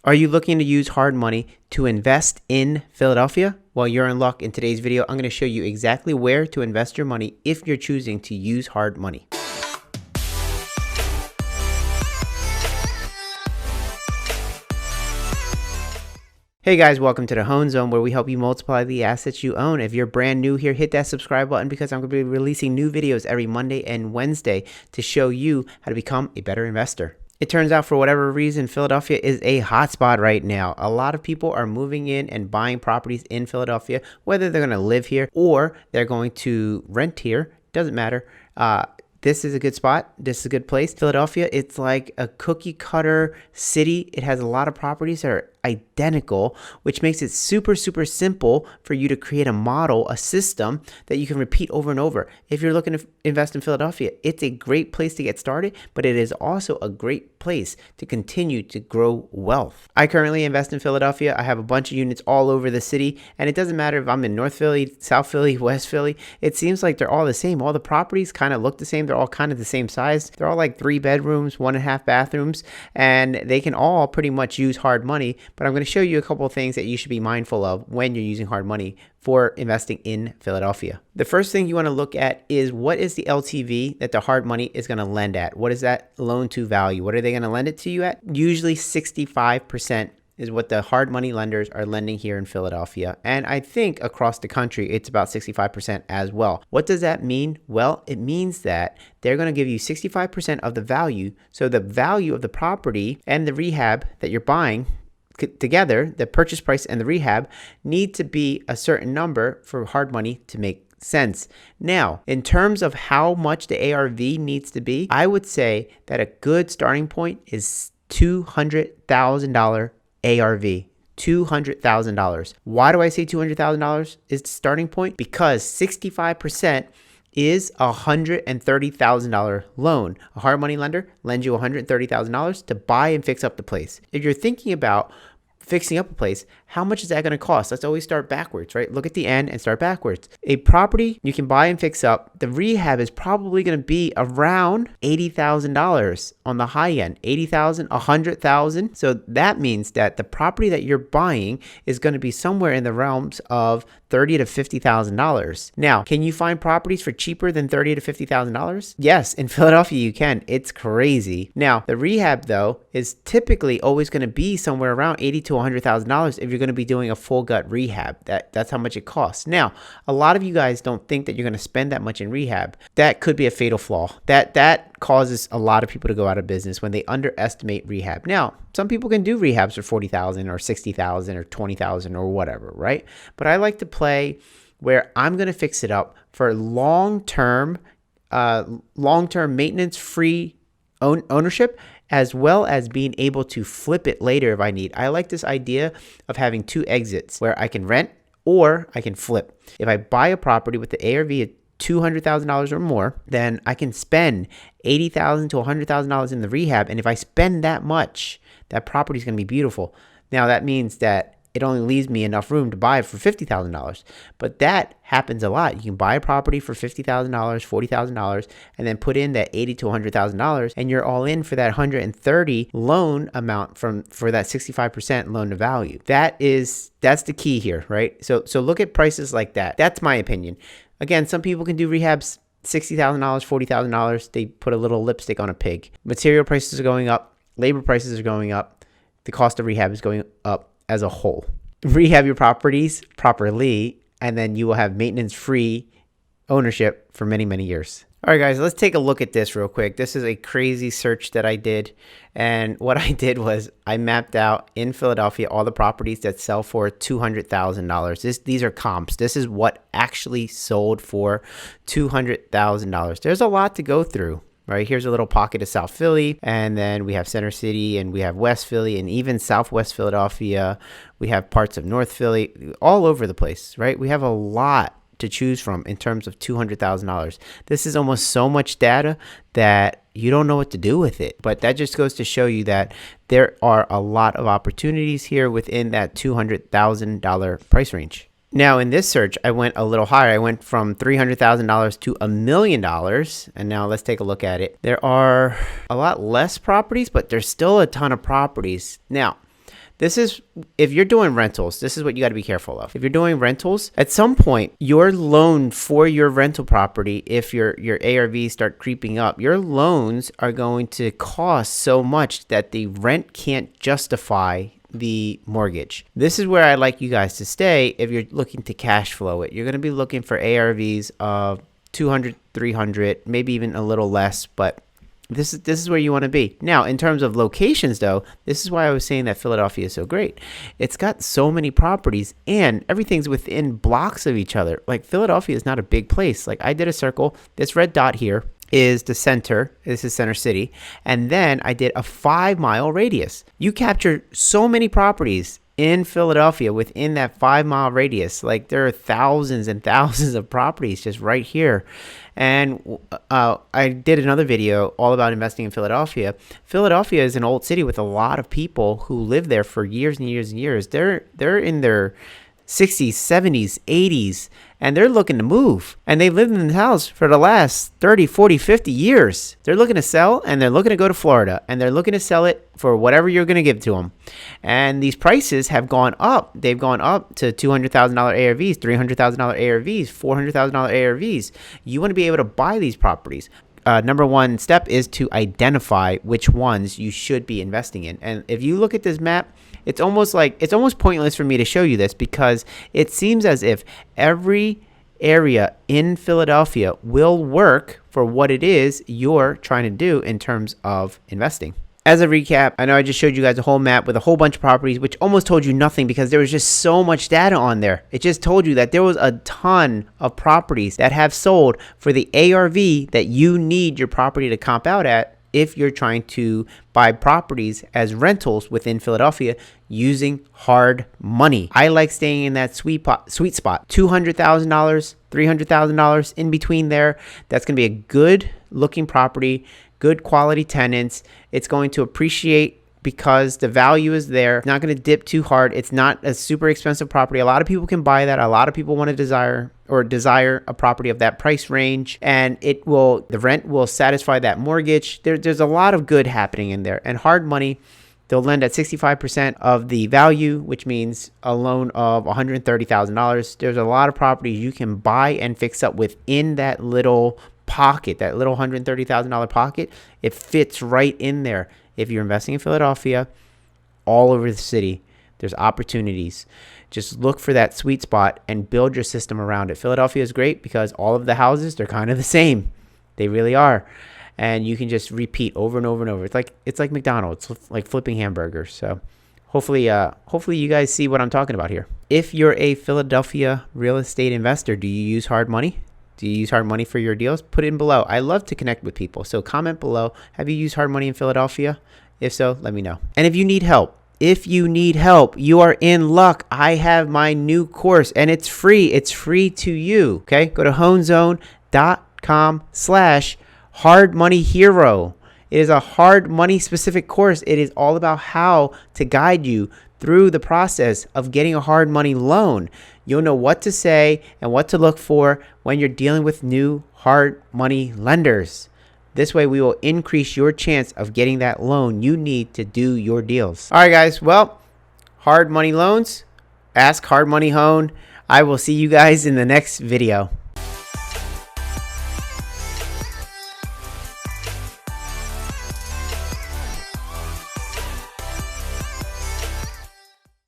Are you looking to use hard money to invest in Philadelphia? Well, you're in luck. In today's video, I'm going to show you exactly where to invest your money if you're choosing to use hard money. Hey guys, welcome to the Hoan Zone, where we help you multiply the assets you own. If you're brand new here, hit that subscribe button because I'm going to be releasing new videos every Monday and Wednesday to show you how to become a better investor. It turns out, for whatever reason, Philadelphia is a hotspot right now. A lot of people are moving in and buying properties in Philadelphia, whether they're going to live here or they're going to rent here. Doesn't matter. This is a good spot. This is a good place. Philadelphia, it's like a cookie cutter city. It has a lot of properties that are identical, which makes it super simple for you to create a model, a system that you can repeat over and over. If you're looking to invest in Philadelphia, it's a great place to get started, but it is also a great place to continue to grow wealth. I currently invest in Philadelphia. I have a bunch of units all over the city, and it doesn't matter if I'm in North Philly, South Philly, West Philly. It seems like they're all the same. All the properties kind of look the same. They're all kind of the same size. They're all like 3 bedrooms, 1.5 bathrooms, and they can all pretty much use hard money. But I'm going to show you a couple of things that you should be mindful of when you're using hard money for investing in Philadelphia. The first thing you want to look at is, what is the LTV that the hard money is going to lend at? What is that loan to value? What are they going to lend it to you at? Usually 65% is what the hard money lenders are lending here in Philadelphia. And I think across the country, it's about 65% as well. What does that mean? Well, it means that they're going to give you 65% of the value. So the value of the property and the rehab that you're buying together, the purchase price and the rehab, need to be a certain number for hard money to make sense. Now, in terms of how much the ARV needs to be, I would say that a good starting point is $200,000 ARV. $200,000. Why do I say $200,000 is the starting point? Because 65% is a $130,000 loan. A hard money lender lends you $130,000 to buy and fix up the place. If you're thinking about fixing up a place, how much is that going to cost? Let's always start backwards, right? Look at the end and start backwards. A property you can buy and fix up, the rehab is probably going to be around $80,000 on the high end. $80,000, $100,000. So that means that the property that you're buying is going to be somewhere in the realms of $30,000 to $50,000. Now, can you find properties for cheaper than $30,000 to $50,000? Yes, in Philadelphia you can. It's crazy. Now, the rehab though is typically always going to be somewhere around $80,000 to $100,000 if you're going to be doing a full gut rehab. That's how much it costs. Now, a lot of you guys don't think that you're going to spend that much in rehab. That could be a fatal flaw. That causes a lot of people to go out of business when they underestimate rehab. Now, some people can do rehabs for $40,000 or $60,000 or $20,000 or whatever, right? But I like to play where I'm going to fix it up for long-term maintenance-free ownership, as well as being able to flip it later if I need. I like this idea of having 2 exits where I can rent or I can flip. If I buy a property with the ARV at $200,000 or more, then I can spend $80,000 to $100,000 in the rehab. And if I spend that much, that property is going to be beautiful. Now, that means that it only leaves me enough room to buy it for $50,000. But that happens a lot. You can buy a property for $50,000, $40,000, and then put in that $80,000 to $100,000, and you're all in for that $130,000 loan amount for that 65% loan to value. That's the key here, right? So look at prices like that. That's my opinion. Again, some people can do rehabs $60,000, $40,000. They put a little lipstick on a pig. Material prices are going up. Labor prices are going up. The cost of rehab is going up as a whole. Rehab your properties properly, and then you will have maintenance-free ownership for many, many years. All right, guys, let's take a look at this real quick. This is a crazy search that I did. And what I did was I mapped out in Philadelphia all the properties that sell for $200,000. These are comps. This is what actually sold for $200,000. There's a lot to go through. Right, here's a little pocket of South Philly, and then we have Center City, and we have West Philly, and even Southwest Philadelphia. We have parts of North Philly, all over the place, right? We have a lot to choose from in terms of $200,000. This is almost so much data that you don't know what to do with it. But that just goes to show you that there are a lot of opportunities here within that $200,000 price range. Now, in this search, I went a little higher. I went from $300,000 to $1 million. And now let's take a look at it. There are a lot less properties, but there's still a ton of properties. Now, This is, if you're doing rentals, this is what you got to be careful of. If you're doing rentals, at some point, your loan for your rental property, if your ARVs start creeping up, your loans are going to cost so much that the rent can't justify the mortgage. This is where I'd like you guys to stay if you're looking to cash flow it. You're going to be looking for ARVs of 200, 300, maybe even a little less, but this is where you want to be. Now, in terms of locations, though, this is why I was saying that Philadelphia is so great. It's got so many properties, and everything's within blocks of each other. Like, Philadelphia is not a big place. Like, I did a circle. This red dot here is the center. This is Center City. And then I did a 5-mile radius. You capture so many properties in Philadelphia within that 5-mile radius. Like, there are thousands and thousands of properties just right here. And I did another video all about investing in Philadelphia. Philadelphia is an old city with a lot of people who live there for years and years and years. They're in their 60s, 70s, 80s, and they're looking to move. And they've lived in the house for the last 30, 40, 50 years. They're looking to sell, and they're looking to go to Florida, and they're looking to sell it for whatever you're going to give to them. And these prices have gone up. They've gone up to $200,000 ARVs, $300,000 ARVs, $400,000 ARVs. You want to be able to buy these properties. Number one step is to identify which ones you should be investing in. And if you look at this map, it's almost pointless for me to show you this, because it seems as if every area in Philadelphia will work for what it is you're trying to do in terms of investing. As a recap, I know I just showed you guys a whole map with a whole bunch of properties, which almost told you nothing because there was just so much data on there. It just told you that there was a ton of properties that have sold for the ARV that you need your property to comp out at if you're trying to buy properties as rentals within Philadelphia using hard money. I like staying in that sweet spot, $200,000, $300,000 in between there. That's going to be a good looking property, good quality tenants. It's going to appreciate because the value is there. It's not going to dip too hard. It's not a super expensive property. A lot of people can buy that. A lot of people want to desire a property of that price range, and the rent will satisfy that mortgage. There's a lot of good happening in there. And hard money, they'll lend at 65% of the value, which means a loan of $130,000. There's a lot of properties you can buy and fix up within that little pocket, that little $130,000 pocket. It fits right in there. If you're investing in Philadelphia, all over the city, there's opportunities. Just look for that sweet spot and build your system around it. Philadelphia is great because all of the houses, they're kind of the same. They really are. And you can just repeat over and over and over. It's like McDonald's, it's like flipping hamburgers. So hopefully you guys see what I'm talking about here. If you're a Philadelphia real estate investor, do you use hard money? Do you use hard money for your deals? Put it in below. I love to connect with people. So comment below. Have you used hard money in Philadelphia? If so, let me know. And if you need help, you are in luck. I have my new course and it's free. It's free to you. Okay. Go to hoanzone.com/hard money hero. It is a hard money specific course. It is all about how to guide you through the process of getting a hard money loan. You'll know what to say and what to look for when you're dealing with new hard money lenders. This way we will increase your chance of getting that loan you need to do your deals. All right, guys. Well, hard money loans, ask Hard Money Hoan. I will see you guys in the next video.